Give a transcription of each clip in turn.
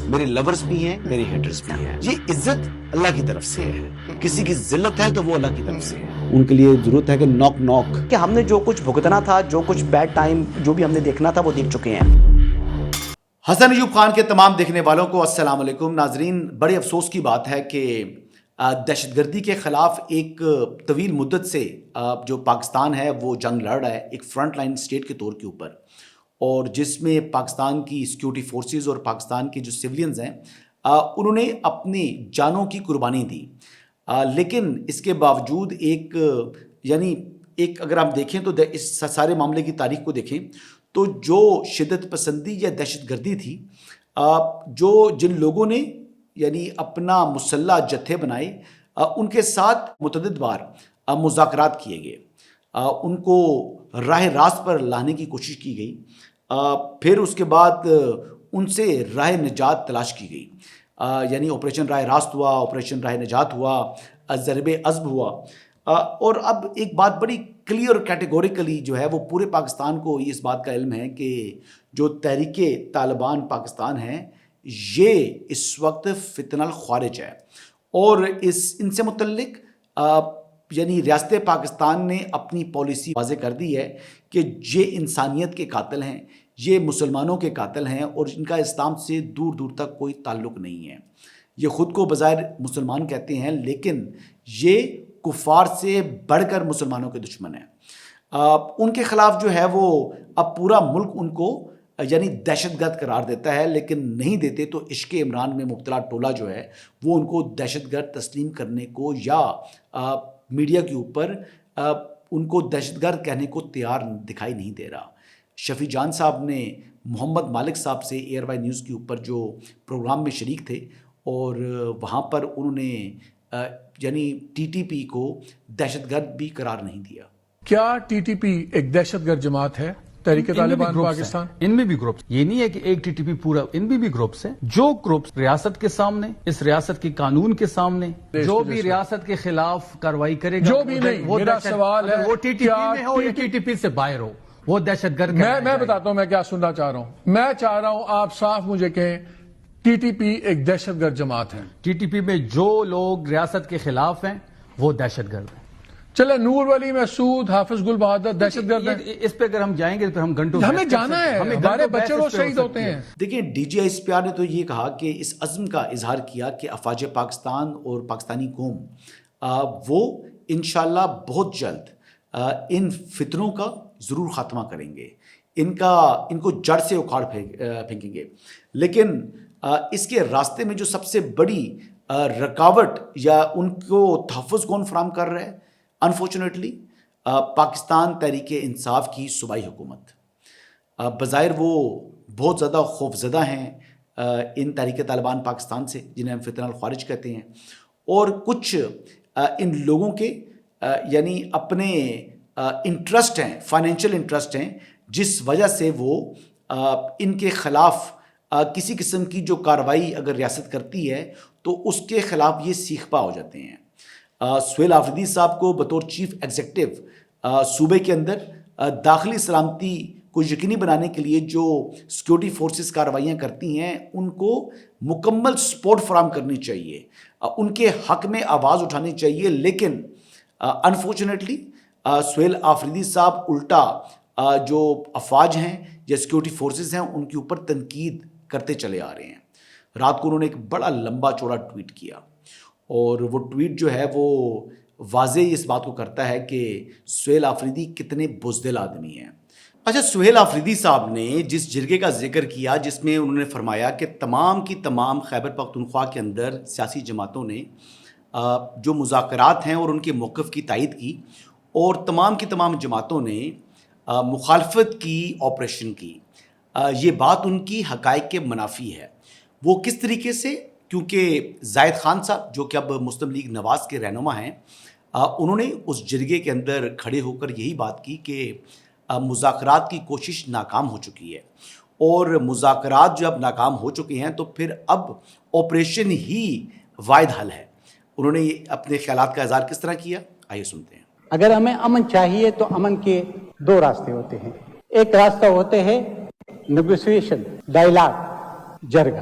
میرے لورز بھی ہیں، میرے ہیٹرز بھی ہیں. یہ عزت اللہ کی طرف سے ہے. کسی کی ذلت ہے تو وہ اللہ کی طرف سے ہے. ان کے لیے ضرورت ہے کہ نوک نوک کہ ہم نے جو کچھ بھگتنا تھا، جو کچھ بیڈ ٹائم جو بھی ہم نے دیکھنا تھا وہ دیکھ چکے ہیں. حسن ایوب خان کے تمام دیکھنے والوں کو السلام علیکم. ناظرین، بڑے افسوس کی بات ہے کہ دہشت گردی کے خلاف ایک طویل مدت سے جو پاکستان ہے وہ جنگ لڑ رہا ہے ایک فرنٹ لائن اسٹیٹ کے طور کے اوپر، اور جس میں پاکستان کی سیکیورٹی فورسز اور پاکستان کے جو سیولینز ہیں انہوں نے اپنی جانوں کی قربانی دی. لیکن اس کے باوجود ایک اگر آپ دیکھیں تو اس سارے معاملے کی تاریخ کو دیکھیں تو جو شدت پسندی یا دہشت گردی تھی، جن لوگوں نے اپنا مسلح جتھے بنائے، ان کے ساتھ متعدد بار مذاکرات کیے گئے، ان کو راہ راست پر لانے کی کوشش کی گئی، پھر اس کے بعد ان سے راہ نجات تلاش کی گئی. آپریشن راہ راست ہوا، آپریشن راہ نجات ہوا، ضرب عزب ہوا. اور اب ایک بات بڑی کلیئر اور کیٹیگوریکلی جو ہے وہ پورے پاکستان کو اس بات کا علم ہے کہ جو تحریک طالبان پاکستان ہے یہ اس وقت فتنہ الخوارج ہے. اور ان سے متعلق ریاست پاکستان نے اپنی پالیسی واضح کر دی ہے کہ یہ انسانیت کے قاتل ہیں، یہ مسلمانوں کے قاتل ہیں، اور ان کا اسلام سے دور دور تک کوئی تعلق نہیں ہے. یہ خود کو بظاہر مسلمان کہتے ہیں لیکن یہ کفار سے بڑھ کر مسلمانوں کے دشمن ہیں. ان کے خلاف جو ہے وہ اب پورا ملک ان کو دہشت گرد قرار دیتا ہے، لیکن نہیں دیتے تو عشق عمران میں مبتلا ٹولہ جو ہے وہ ان کو دہشت گرد تسلیم کرنے کو یا میڈیا کے اوپر ان کو دہشت گرد کہنے کو تیار دکھائی نہیں دے رہا. شفیع جان صاحب نے محمد مالک صاحب سے ایئر وائی نیوز کے اوپر جو پروگرام میں شریک تھے، اور وہاں پر انہوں نے ٹی ٹی پی کو دہشت گرد بھی قرار نہیں دیا. کیا ٹی ٹی پی ایک دہشت گرد جماعت ہے؟ تحریک طالبان پاکستان، ان میں بھی گروپس، یہ نہیں ہے کہ ایک ٹی ٹی پی پورا، ان میں بھی گروپس ہیں. جو گروپس ریاست کے سامنے، اس ریاست کے قانون کے سامنے جو بھی ریاست کے خلاف کارروائی کرے گا، جو بھی نہیں، میرا سوال ہے وہ ٹی ٹی پی میں ہو یا ٹی ٹی پی سے باہر ہو، وہ دہشت گرد. میں بتاتا ہوں میں کیا سننا چاہ رہا ہوں. میں چاہ رہا ہوں آپ صاف مجھے کہیں ٹی ٹی پی ایک دہشت گرد جماعت ہے. ٹی ٹی پی میں جو لوگ ریاست کے خلاف ہیں وہ دہشت گرد ہیں. چلے نور ولی محسود، حافظ گل بہادر دہشت گرد ہیں. اس پہ اگر ہم جائیں گے تو پھر ہم گھنٹوں ہمیں جانا ہے، ہمارے بچے روز شہید ہوتے ہیں. دیکھیں، ڈی جی آئی SPR نے تو یہ کہا کہ اس عزم کا اظہار کیا کہ افواج پاکستان اور پاکستانی قوم وہ انشاءاللہ بہت جلد ان فتنوں کا ضرور خاتمہ کریں گے، ان کو جڑ سے اکھاڑ پھینکیں گے. لیکن اس کے راستے میں جو سب سے بڑی رکاوٹ یا ان کو تحفظ کون فراہم کر رہا ہے؟ انفارچونیٹلی پاکستان تحریک انصاف کی صوبائی حکومت. بظاہر وہ بہت زیادہ خوفزدہ ہیں ان تحریک طالبان پاکستان سے، جنہیں ہم فتنہ الخوارج کہتے ہیں، اور کچھ ان لوگوں کے اپنے انٹرسٹ ہیں، فائنینشیل انٹرسٹ ہیں، جس وجہ سے وہ ان کے خلاف کسی قسم کی جو کارروائی اگر ریاست کرتی ہے تو اس کے خلاف یہ سیخ پا ہو جاتے ہیں. سہیل آفریدی صاحب کو بطور چیف ایگزیکٹو صوبے کے اندر داخلی سلامتی کو یقینی بنانے کے لیے جو سیکیورٹی فورسز کارروائیاں کرتی ہیں ان کو مکمل سپورٹ فراہم کرنی چاہیے، ان کے حق میں آواز اٹھانی چاہیے. لیکن انفارچونیٹلی سہیل آفریدی صاحب الٹا جو افواج ہیں یا سیکیورٹی فورسز ہیں ان کے اوپر تنقید کرتے چلے آ رہے ہیں. رات کو انہوں نے ایک بڑا لمبا چوڑا ٹویٹ کیا، اور وہ ٹویٹ جو ہے وہ واضح اس بات کو کرتا ہے کہ سہیل آفریدی کتنے بزدل آدمی ہیں. اچھا، سہیل آفریدی صاحب نے جس جرگے کا ذکر کیا جس میں انہوں نے فرمایا کہ تمام کی تمام خیبر پختونخوا کے اندر سیاسی جماعتوں نے جو مذاکرات ہیں اور ان کے موقف کی تائید کی، اور تمام کی تمام جماعتوں نے مخالفت کی آپریشن کی، یہ بات ان کی حقائق کے منافی ہے. وہ کس طریقے سے؟ کیونکہ زاہد خان صاحب جو کہ اب مسلم لیگ نواز کے رہنما ہیں، انہوں نے اس جرگے کے اندر کھڑے ہو کر یہی بات کی کہ مذاکرات کی کوشش ناکام ہو چکی ہے، اور مذاکرات جو اب ناکام ہو چکے ہیں تو پھر اب آپریشن ہی واحد حل ہے. انہوں نے اپنے خیالات کا اظہار کس طرح کیا، آئیے سنتے ہیں. اگر ہمیں امن چاہیے تو امن کے دو راستے ہوتے ہیں. ایک راستہ ہوتے ہیں نیگوسیشن، ڈائلاگ، جرگہ.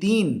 3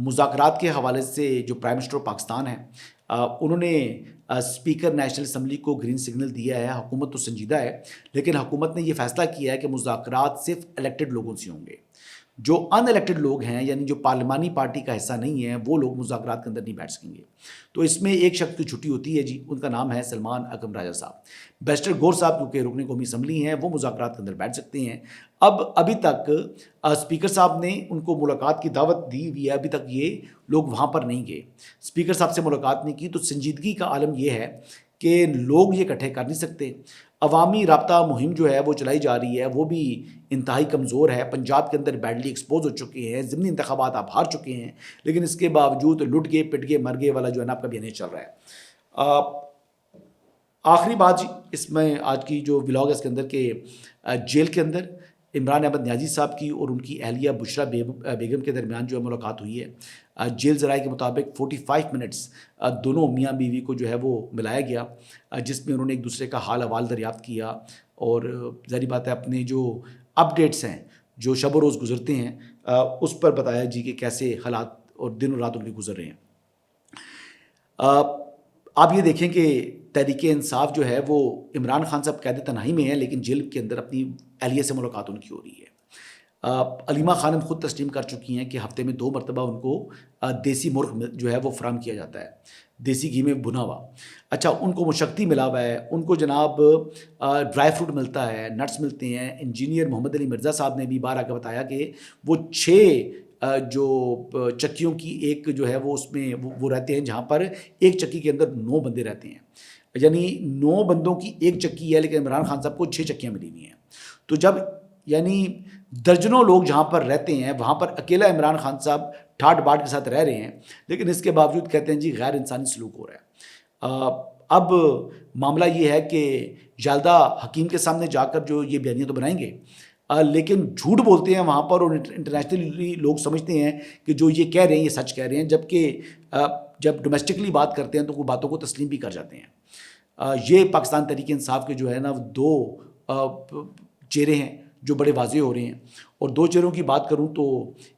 مذاکرات کے حوالے سے جو پرائم منسٹر آف پاکستان ہیں انہوں نے اسپیکر نیشنل اسمبلی کو گرین سگنل دیا ہے. حکومت تو سنجیدہ ہے لیکن حکومت نے یہ فیصلہ کیا ہے کہ مذاکرات صرف الیکٹڈ لوگوں سے ہوں گے. جو ان الیکٹڈ لوگ ہیں یعنی جو پارلیمانی پارٹی کا حصہ نہیں ہے وہ لوگ مذاکرات کے اندر نہیں بیٹھ سکیں گے. تو اس میں ایک شخص کی چھٹی ہوتی ہے جی, ان کا نام ہے سلمان اکرم راجہ صاحب. بیرسٹر گور صاحب کیونکہ رکن قومی اسمبلی ہیں وہ مذاکرات کے اندر بیٹھ سکتے ہیں. ابھی تک اسپیکر صاحب نے ان کو ملاقات کی دعوت دی ہوئی ہے, ابھی تک یہ لوگ وہاں پر نہیں گئے, اسپیکر صاحب سے ملاقات نہیں کی. تو سنجیدگی کا عالم یہ ہے کہ لوگ یہ اکٹھے کر نہیں سکتے. عوامی رابطہ مہم جو ہے وہ چلائی جا رہی ہے وہ بھی انتہائی کمزور ہے. پنجاب کے اندر بیڈلی ایکسپوز ہو چکے ہیں, ضمنی انتخابات آپ ہار چکے ہیں, لیکن اس کے باوجود لٹ گئے پٹ گئے مر گئے والا جو ہے نا آپ کا بھی نہیں چل رہا ہے. آخری بات جی اس میں آج کی جو ولاگ ہے اس کے اندر کہ جیل کے اندر عمران احمد نیازی صاحب کی اور ان کی اہلیہ بشرا بیگم کے درمیان جو ہے ملاقات ہوئی ہے. جیل ذرائع کے مطابق 45 منٹس دونوں میاں بیوی کو جو ہے وہ ملایا گیا, جس میں انہوں نے ایک دوسرے کا حال احوال دریافت کیا اور ظاہری بات ہے اپنے جو اپڈیٹس ہیں جو شب و روز گزرتے ہیں اس پر بتایا جی کہ کیسے حالات اور دن و رات ان کے گزر رہے ہیں. آپ یہ دیکھیں کہ تحریک انصاف جو ہے وہ عمران خان صاحب قید تنہائی میں ہیں لیکن جیل کے اندر اپنی اہلیہ سے ملاقات ان کی ہو رہی ہے. علیمہ خانم خود تسلیم کر چکی ہیں کہ ہفتے میں 2 مرتبہ ان کو دیسی مرغ جو ہے وہ فراہم کیا جاتا ہے, دیسی گھی میں بھنا ہوا. اچھا ان کو مشقتی ملا ہوا ہے, ان کو جناب ڈرائی فروٹ ملتا ہے, نٹس ملتے ہیں. انجینئر محمد علی مرزا صاحب نے بھی بار آ کے بتایا کہ وہ 6 جو چکیوں کی ایک جو ہے وہ اس میں وہ رہتے ہیں جہاں پر ایک چکی کے اندر 9 بندے رہتے ہیں, یعنی 9 بندوں کی ایک چکی ہے لیکن عمران خان صاحب کو 6 چکیاں ملی ہوئی ہیں. تو جب یعنی درجنوں لوگ جہاں پر رہتے ہیں وہاں پر اکیلا عمران خان صاحب ٹھاٹ باٹ کے ساتھ رہ رہے ہیں لیکن اس کے باوجود کہتے ہیں جی غیر انسانی سلوک ہو رہا ہے. اب معاملہ یہ ہے کہ یالدہ حکیم کے سامنے جا کر جو یہ بیانیاں تو بنائیں گے لیکن جھوٹ بولتے ہیں وہاں پر اور انٹرنیشنلی لوگ سمجھتے ہیں کہ جو یہ کہہ رہے ہیں یہ سچ کہہ رہے ہیں, جبکہ جب ڈومیسٹکلی بات کرتے ہیں تو وہ باتوں کو تسلیم بھی کر جاتے ہیں. یہ پاکستان تحریک انصاف کے جو ہے نا 2 چہرے ہیں جو بڑے واضح ہو رہے ہیں. اور 2 چہروں کی بات کروں تو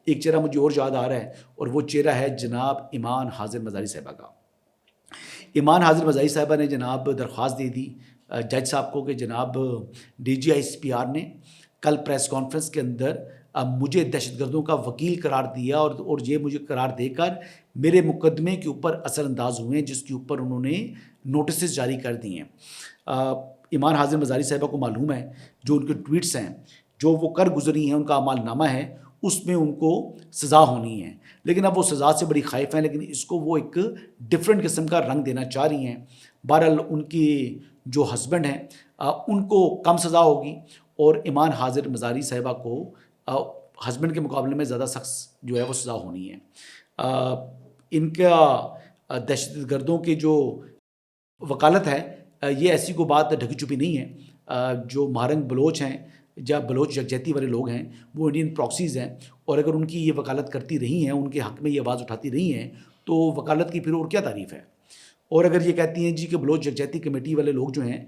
ایک چہرہ مجھے اور یاد آ رہا ہے اور وہ چہرہ ہے جناب ایمان حاضر مزاری صاحبہ کا. ایمان حاضر مزاری صاحبہ نے جناب درخواست دے دی جج صاحب کو کہ جناب DGI نے کل پریس کانفرنس کے اندر مجھے دہشت گردوں کا وکیل قرار دیا اور یہ مجھے قرار دے کر میرے مقدمے کے اوپر اثر انداز ہوئے ہیں جس کے اوپر انہوں نے نوٹسز جاری کر دی ہیں. ایمان حاضر مزاری صاحبہ کو معلوم ہے جو ان کے ٹویٹس ہیں جو وہ کر گزری ہیں ان کا اعمال نامہ ہے اس میں ان کو سزا ہونی ہے, لیکن اب وہ سزا سے بڑی خائف ہیں لیکن اس کو وہ ایک ڈفرینٹ قسم کا رنگ دینا چاہ رہی ہیں. بہرحال ان کی جو ہسبینڈ ہیں ان کو کم سزا ہوگی اور ایمان حاضر مزاری صاحبہ کو ہسبینڈ کے مقابلے میں زیادہ سخت جو ہے وہ سزا ہونی ہے. ان کا دہشت گردوں کی جو وکالت ہے یہ ایسی کوئی بات ڈھکی چھپی نہیں ہے. جو مہارنگ بلوچ ہیں یا بلوچ یکجہتی والے لوگ ہیں وہ انڈین پراکسیز ہیں اور اگر ان کی یہ وکالت کرتی رہی ہیں ان کے حق میں یہ آواز اٹھاتی رہی ہیں تو وکالت کی پھر اور کیا تعریف ہے. اور اگر یہ کہتی ہیں جی کہ بلوچ یکجہتی کمیٹی والے لوگ جو ہیں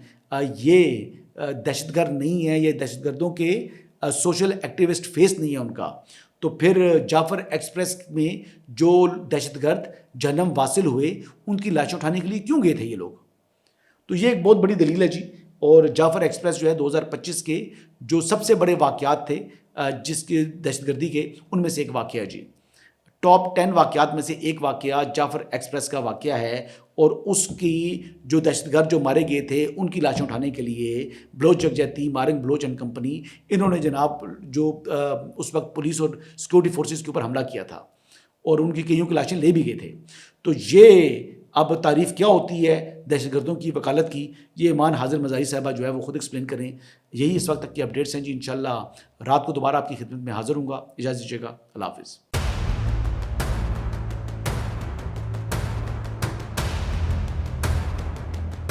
یہ دہشت گرد نہیں ہیں, یہ دہشت گردوں کے سوشل ایکٹیوسٹ فیس نہیں ہے ان کا, تو پھر جعفر ایکسپریس میں جو دہشت گرد جہنم واصل ہوئے ان کی لاشیں اٹھانے کے لیے کیوں گئے تھے یہ لوگ؟ تو یہ ایک بہت بڑی دلیل ہے جی. اور جعفر ایکسپریس جو ہے 2025 کے جو سب سے بڑے واقعات تھے جس کے دہشت گردی کے ان میں سے ایک واقعہ ہے جی. ٹاپ 10 واقعات میں سے ایک واقعہ جعفر ایکسپریس کا واقعہ ہے اور اس کی جو دہشت گرد جو مارے گئے تھے ان کی لاشیں اٹھانے کے لیے بلوچ یکجہتی مارنگ بلوچ اینڈ کمپنی انہوں نے جناب جو اس وقت پولیس اور سیکورٹی فورسز کے اوپر حملہ کیا تھا اور ان کی کئیوں کی لاشیں لے بھی گئے تھے. تو یہ اب تعریف کیا ہوتی ہے دہشت گردوں کی وکالت کی یہ ایمان حاضر مزاری صاحبہ جو ہے وہ خود ایکسپلین کریں. یہی اس وقت تک کی اپڈیٹس ہیں جی. انشاءاللہ رات کو دوبارہ آپ کی خدمت میں حاضر ہوں گا. اجازت دیجیے گا. اللہ حافظ.